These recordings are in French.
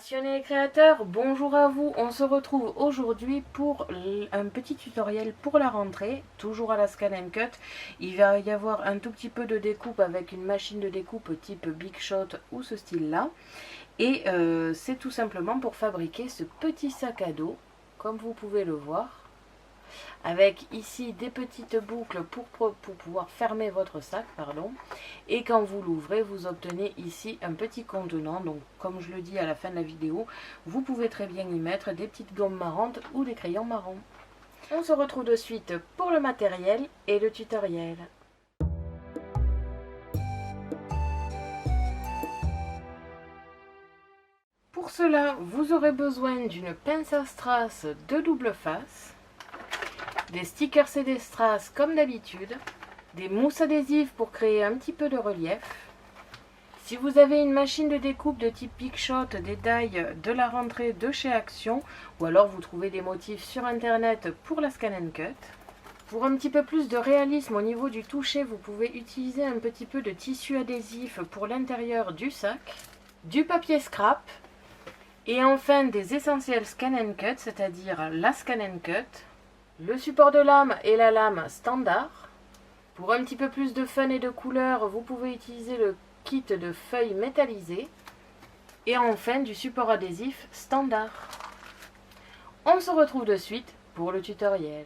Passionnés et créateurs, bonjour à vous. On se retrouve aujourd'hui pour un petit tutoriel pour la rentrée, toujours à la Scan & Cut. Il va y avoir un tout petit peu de découpe avec une machine de découpe type Big Shot ou ce style-là. Et c'est tout simplement pour fabriquer ce petit sac à dos, comme vous pouvez le voir. Avec ici des petites boucles pour pouvoir fermer votre sac, et quand vous l'ouvrez, vous obtenez ici un petit contenant. Donc comme je le dis à la fin de la vidéo, vous pouvez très bien y mettre des petites gommes marrantes ou des crayons marrons. On se retrouve de suite pour le matériel et le tutoriel. Pour cela, vous aurez besoin d'une pince à strass de double face, des stickers et des strass comme d'habitude, des mousses adhésives pour créer un petit peu de relief. Si vous avez une machine de découpe de type Big Shot, des die de la rentrée de chez Action, ou alors vous trouvez des motifs sur internet pour la Scan & Cut. Pour un petit peu plus de réalisme au niveau du toucher, vous pouvez utiliser un petit peu de tissu adhésif pour l'intérieur du sac, du papier scrap, et enfin des essentiels Scan & Cut, c'est-à-dire la Scan & Cut, le support de lame et la lame standard. Pour un petit peu plus de fun et de couleur, vous pouvez utiliser le kit de feuilles métallisées. Et enfin du support adhésif standard. On se retrouve de suite pour le tutoriel.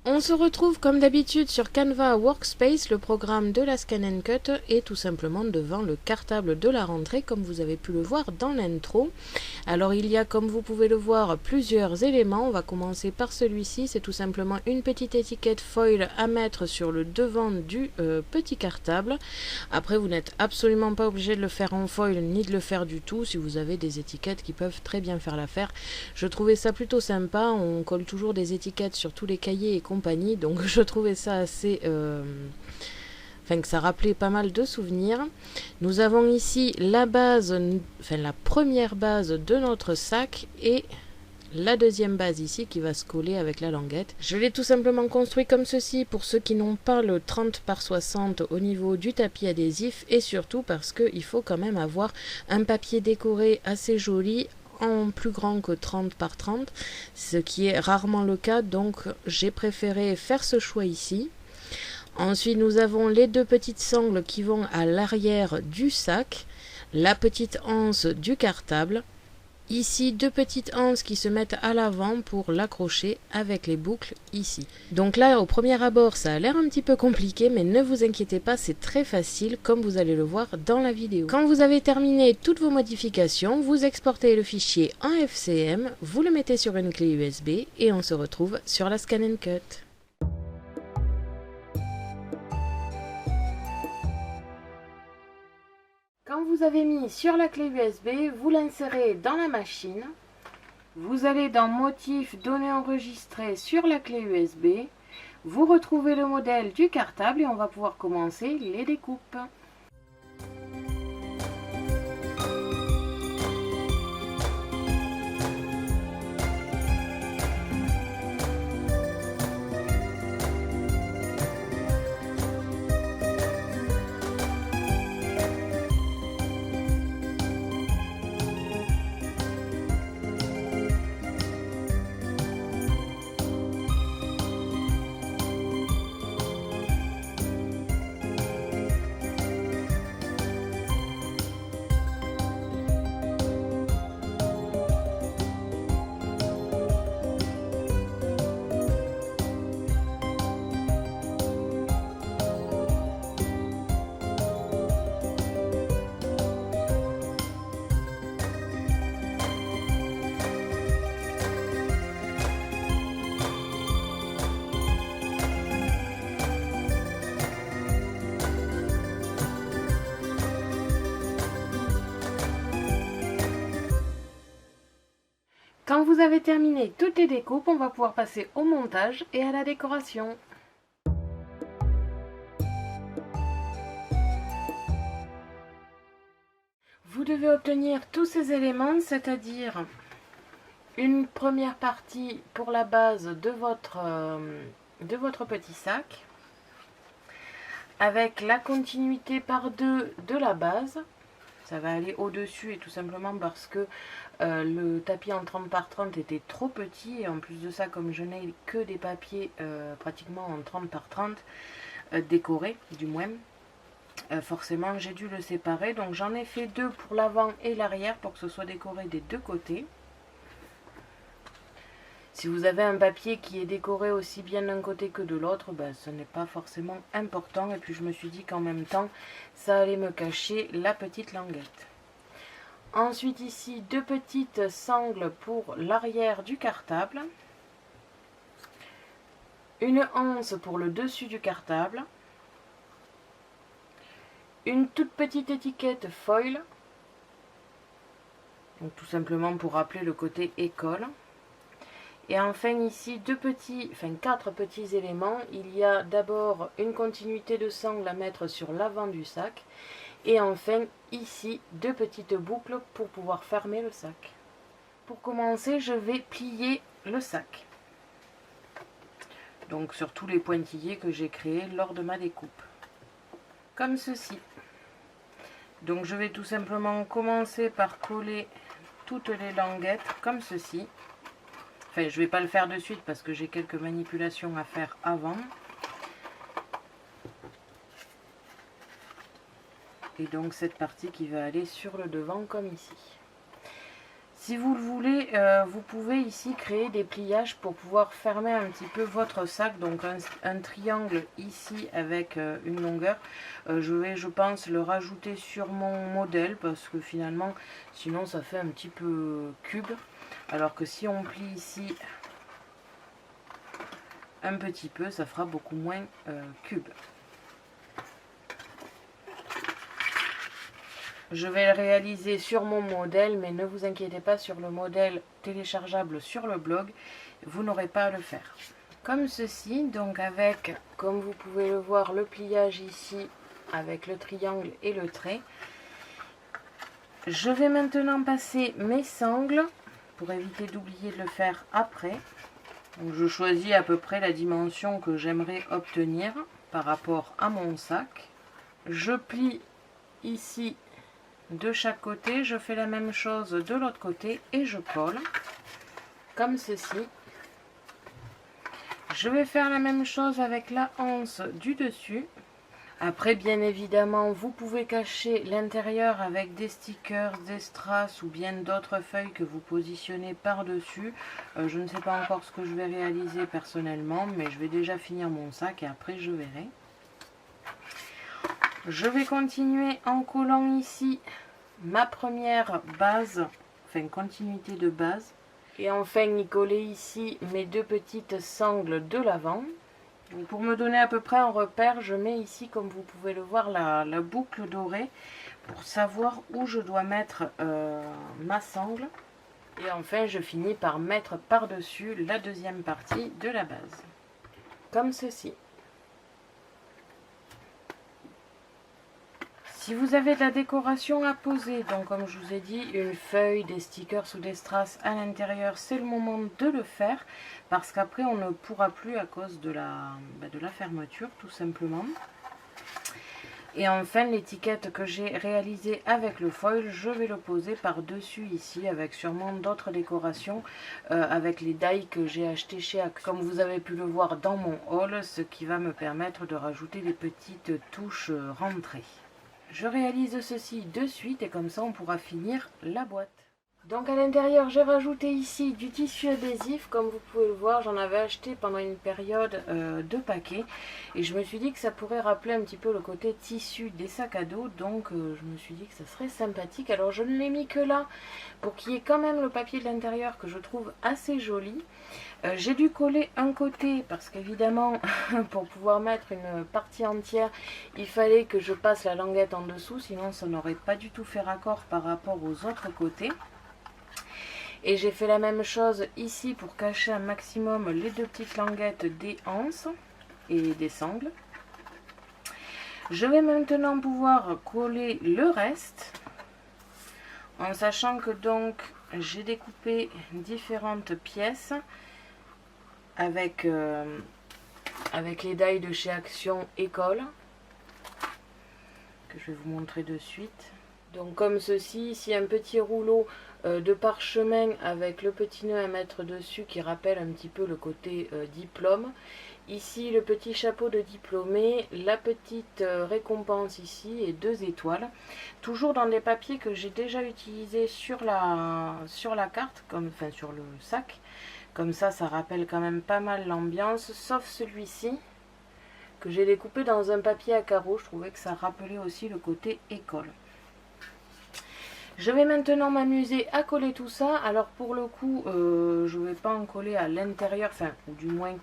On se retrouve comme d'habitude sur Canva Workspace, le programme de la Scan & Cut, et tout simplement devant le cartable de la rentrée comme vous avez pu le voir dans l'intro. Alors il y a, comme vous pouvez le voir, plusieurs éléments. On va commencer par celui-ci, c'est tout simplement une petite étiquette foil à mettre sur le devant du petit cartable. Après, vous n'êtes absolument pas obligé de le faire en foil ni de le faire du tout si vous avez des étiquettes qui peuvent très bien faire l'affaire. Je trouvais ça plutôt sympa, on colle toujours des étiquettes sur tous les cahiers et compagnie, donc je trouvais ça assez... que ça rappelait pas mal de souvenirs. Nous avons ici la base, la première base de notre sac et la deuxième base ici qui va se coller avec la languette. Je l'ai tout simplement construit comme ceci pour ceux qui n'ont pas le 30 par 60 au niveau du tapis adhésif, et surtout parce qu'il faut quand même avoir un papier décoré assez joli en plus grand que 30 par 30, ce qui est rarement le cas, donc j'ai préféré faire ce choix ici. Ensuite, nous avons les deux petites sangles qui vont à l'arrière du sac, la petite anse du cartable. Ici, deux petites anses qui se mettent à l'avant pour l'accrocher avec les boucles ici. Donc là, au premier abord, ça a l'air un petit peu compliqué, mais ne vous inquiétez pas, c'est très facile, comme vous allez le voir dans la vidéo. Quand vous avez terminé toutes vos modifications, vous exportez le fichier en FCM, vous le mettez sur une clé USB et on se retrouve sur la Scan & Cut. Quand vous avez mis sur la clé USB, vous l'insérez dans la machine. Vous allez dans Motif, Données enregistrées sur la clé USB. Vous retrouvez le modèle du cartable et on va pouvoir commencer les découpes. Quand vous avez terminé toutes les découpes, on va pouvoir passer au montage et à la décoration. Vous devez obtenir tous ces éléments, c'est-à-dire une première partie pour la base de votre petit sac, avec la continuité par deux de la base. Ça va aller au-dessus et tout simplement parce que le tapis en 30 par 30 était trop petit. Et en plus de ça, comme je n'ai que des papiers pratiquement en 30 par 30, décorés du moins, forcément j'ai dû le séparer. Donc j'en ai fait deux pour l'avant et l'arrière pour que ce soit décoré des deux côtés. Si vous avez un papier qui est décoré aussi bien d'un côté que de l'autre, ben, ce n'est pas forcément important. Et puis je me suis dit qu'en même temps, ça allait me cacher la petite languette. Ensuite ici, deux petites sangles pour l'arrière du cartable. Une anse pour le dessus du cartable. Une toute petite étiquette foil. Donc tout simplement pour rappeler le côté école. Et enfin ici, quatre petits éléments. Il y a d'abord une continuité de sangle à mettre sur l'avant du sac. Et enfin ici, deux petites boucles pour pouvoir fermer le sac. Pour commencer, je vais plier le sac. Donc sur tous les pointillés que j'ai créés lors de ma découpe. Comme ceci. Donc je vais tout simplement commencer par coller toutes les languettes comme ceci. Enfin, je ne vais pas le faire de suite parce que j'ai quelques manipulations à faire avant. Et donc cette partie qui va aller sur le devant comme ici. Si vous le voulez, vous pouvez ici créer des pliages pour pouvoir fermer un petit peu votre sac. Donc un triangle ici avec une longueur. Je vais, je pense, le rajouter sur mon modèle parce que finalement, sinon ça fait un petit peu cube. Alors que si on plie ici un petit peu, ça fera beaucoup moins cube. Je vais le réaliser sur mon modèle, mais ne vous inquiétez pas, sur le modèle téléchargeable sur le blog, vous n'aurez pas à le faire. Comme ceci, donc avec, comme vous pouvez le voir, le pliage ici avec le triangle et le trait. Je vais maintenant passer mes sangles pour éviter d'oublier de le faire après. Donc je choisis à peu près la dimension que j'aimerais obtenir par rapport à mon sac. Je plie ici de chaque côté, je fais la même chose de l'autre côté et je colle comme ceci. Je vais faire la même chose avec la anse du dessus. Après, bien évidemment, vous pouvez cacher l'intérieur avec des stickers, des strass ou bien d'autres feuilles que vous positionnez par-dessus. Je ne sais pas encore ce que je vais réaliser personnellement, mais je vais déjà finir mon sac et après je verrai. Je vais continuer en collant ici ma première base, enfin continuité de base. Et enfin y coller ici mes deux petites sangles de l'avant. Pour me donner à peu près un repère, je mets ici, comme vous pouvez le voir, la boucle dorée pour savoir où je dois mettre ma sangle. Et enfin, je finis par mettre par-dessus la deuxième partie de la base. Comme ceci. Si vous avez de la décoration à poser, donc comme je vous ai dit, une feuille, des stickers ou des strass à l'intérieur, c'est le moment de le faire parce qu'après on ne pourra plus à cause de la fermeture tout simplement. Et enfin l'étiquette que j'ai réalisée avec le foil, je vais le poser par-dessus ici avec sûrement d'autres décorations avec les die que j'ai acheté chez Action, comme vous avez pu le voir dans mon haul, ce qui va me permettre de rajouter des petites touches rentrées. Je réalise ceci de suite et comme ça on pourra finir la boîte. Donc à l'intérieur j'ai rajouté ici du tissu adhésif, comme vous pouvez le voir j'en avais acheté pendant une période de paquets et je me suis dit que ça pourrait rappeler un petit peu le côté tissu des sacs à dos, donc je me suis dit que ça serait sympathique. Alors je ne l'ai mis que là pour qu'il y ait quand même le papier de l'intérieur que je trouve assez joli. J'ai dû coller un côté parce qu'évidemment pour pouvoir mettre une partie entière il fallait que je passe la languette en dessous, sinon ça n'aurait pas du tout fait raccord par rapport aux autres côtés. Et j'ai fait la même chose ici pour cacher un maximum les deux petites languettes des anses et des sangles. Je vais maintenant pouvoir coller le reste en sachant que donc j'ai découpé différentes pièces avec les die de chez Action École. que je vais vous montrer de suite. Donc comme ceci, ici un petit rouleau de parchemin avec le petit nœud à mettre dessus qui rappelle un petit peu le côté diplôme. Ici le petit chapeau de diplômé, la petite récompense ici et 2 étoiles. Toujours dans des papiers que j'ai déjà utilisés sur la carte, enfin sur le sac. Comme ça rappelle quand même pas mal l'ambiance, sauf celui-ci que j'ai découpé dans un papier à carreaux. Je trouvais que ça rappelait aussi le côté école. Je vais maintenant m'amuser à coller tout ça. Alors pour le coup, je ne vais pas en coller à l'intérieur, enfin, ou du moins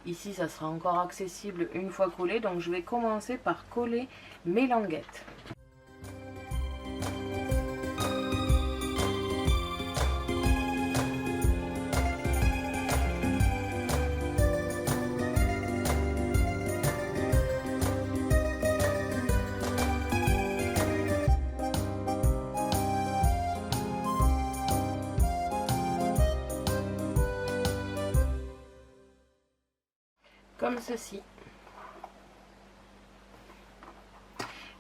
ici ça sera encore accessible une fois collé. Donc je vais commencer par coller mes languettes. Comme ceci.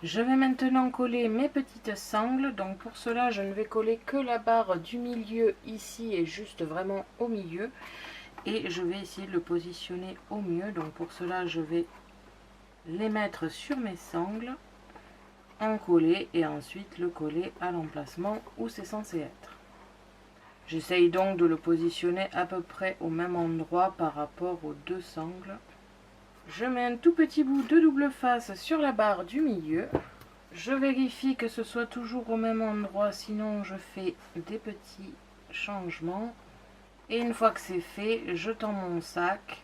Je vais maintenant coller mes petites sangles. Donc pour cela, je ne vais coller que la barre du milieu ici et juste vraiment au milieu. Et je vais essayer de le positionner au mieux. Donc pour cela, je vais les mettre sur mes sangles, en coller et ensuite le coller à l'emplacement où c'est censé être. J'essaye donc de le positionner à peu près au même endroit par rapport aux 2 sangles. Je mets un tout petit bout de double face sur la barre du milieu. Je vérifie que ce soit toujours au même endroit, sinon je fais des petits changements. Et une fois que c'est fait, je tends mon sac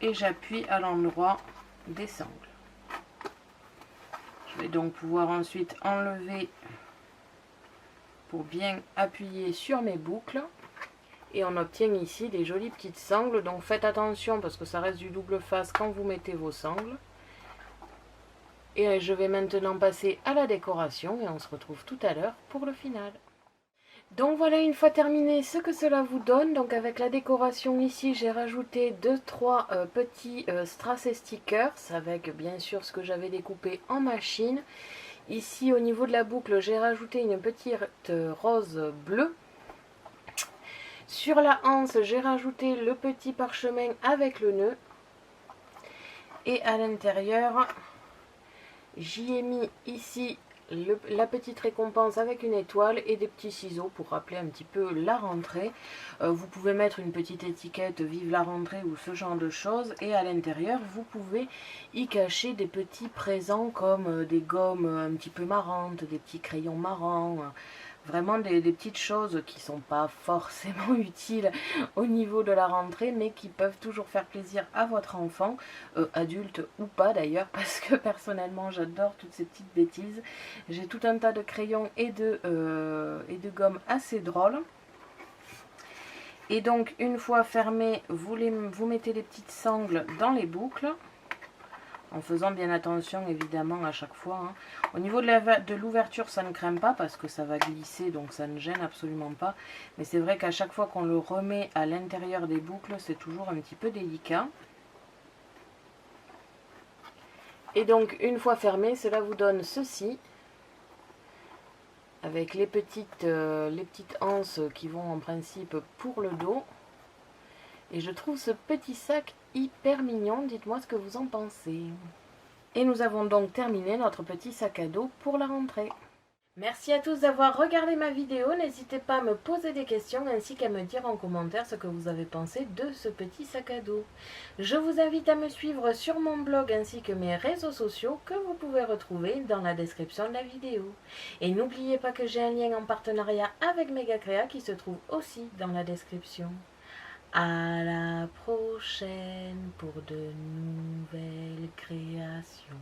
et j'appuie à l'endroit des sangles. Je vais donc pouvoir ensuite enlever pour bien appuyer sur mes boucles. Et on obtient ici des jolies petites sangles. Donc faites attention parce que ça reste du double face quand vous mettez vos sangles. Et je vais maintenant passer à la décoration et on se retrouve tout à l'heure pour le final. Donc voilà, une fois terminé, ce que cela vous donne. Donc avec la décoration ici, j'ai rajouté 2-3 petits strass et stickers avec bien sûr ce que j'avais découpé en machine. Ici au niveau de la boucle, j'ai rajouté une petite rose bleue. Sur la anse, j'ai rajouté le petit parchemin avec le nœud. Et à l'intérieur, j'y ai mis ici la petite récompense avec une étoile et des petits ciseaux pour rappeler un petit peu la rentrée. Vous pouvez mettre une petite étiquette vive la rentrée ou ce genre de choses. Et à l'intérieur, vous pouvez y cacher des petits présents comme des gommes un petit peu marrantes, des petits crayons marrants. Vraiment des petites choses qui ne sont pas forcément utiles au niveau de la rentrée, mais qui peuvent toujours faire plaisir à votre enfant, adulte ou pas d'ailleurs, parce que personnellement j'adore toutes ces petites bêtises. J'ai tout un tas de crayons et de gommes assez drôles. Et donc une fois fermé, vous mettez les petites sangles dans les boucles. En faisant bien attention évidemment à chaque fois. Hein. Au niveau de l'ouverture, ça ne craint pas parce que ça va glisser, donc ça ne gêne absolument pas. Mais c'est vrai qu'à chaque fois qu'on le remet à l'intérieur des boucles, c'est toujours un petit peu délicat. Et donc une fois fermé, cela vous donne ceci. Avec les petites anses qui vont en principe pour le dos. Et je trouve ce petit sac hyper mignon, dites-moi ce que vous en pensez. Et nous avons donc terminé notre petit sac à dos pour la rentrée. Merci à tous d'avoir regardé ma vidéo, n'hésitez pas à me poser des questions ainsi qu'à me dire en commentaire ce que vous avez pensé de ce petit sac à dos. Je vous invite à me suivre sur mon blog ainsi que mes réseaux sociaux que vous pouvez retrouver dans la description de la vidéo. Et n'oubliez pas que j'ai un lien en partenariat avec Megacrea qui se trouve aussi dans la description. À la prochaine pour de nouvelles créations.